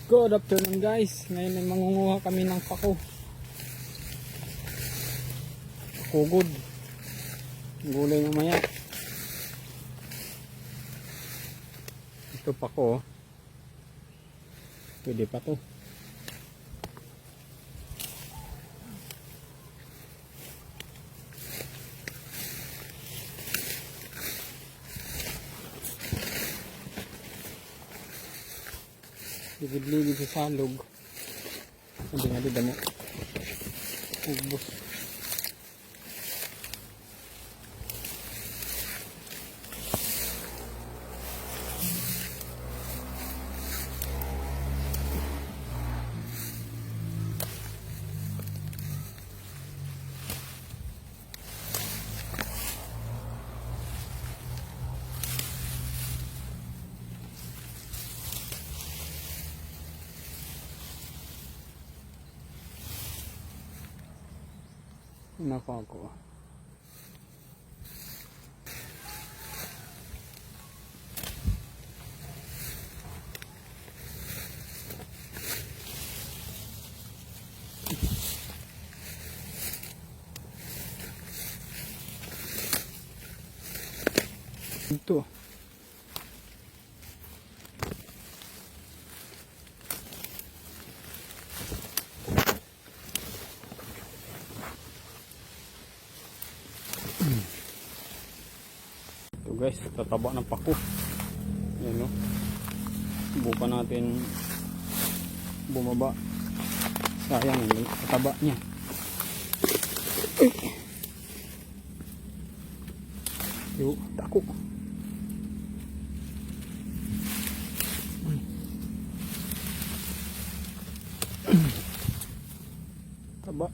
Good afternoon guys. Ngayon ay mangunguha kami ng pako. Pakugod. Gulay mamaya. Ito pako. Pwede pa to. Ligid-ligid sa salog. Hindi nga di damo. Ubos. Nako ako. Ito. Ito guys, tataba ng pako. Ayan o. Subukan natin bumaba. Sayang yung tataba niya. Yo, tako. Taba.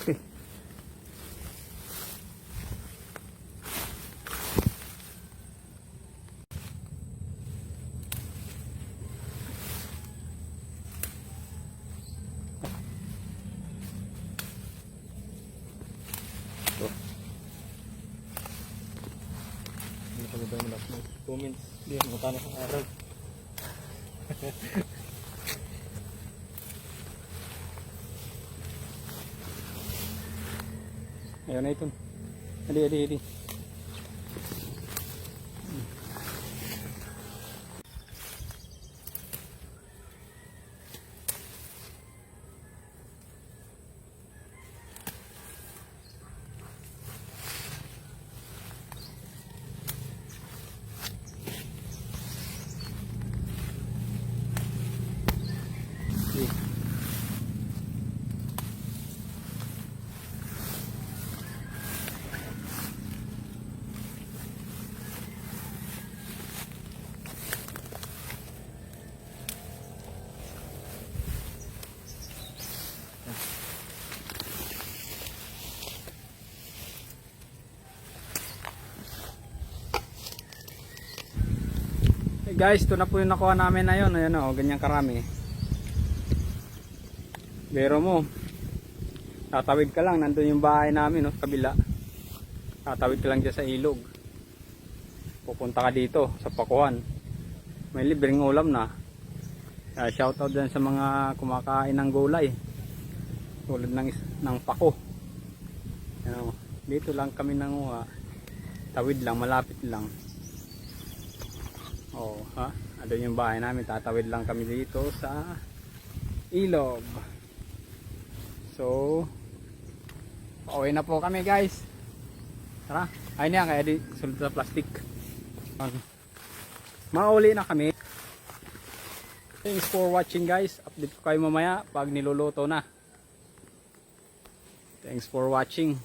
Okay. So. Ano kami ba yung last month? Comments. Hindi, magkano sa araw. Ayun na ito. Adi. Guys, ito na po yung nakuha namin na yun. Ayan o, ganyan karami. Pero mo, tatawid ka lang, nandun yung bahay namin no, kabila. Tatawid ka lang dyan sa ilog. Pupunta ka dito sa pakuhan. May libreng ulam na. Shoutout dyan sa mga kumakain ng gulay. Tulad ng pako. Ayan, dito lang kami nanguha. Tawid lang, malapit lang. Oh, ha? Ano yung bahay namin, tatawid lang kami dito sa ilog. So, pauwi na po kami guys. Tara, ayun yan, kaya di sulod sa plastic. Mauli na kami. Thanks for watching guys. Update ko kayo mamaya pag niluluto na. Thanks for watching.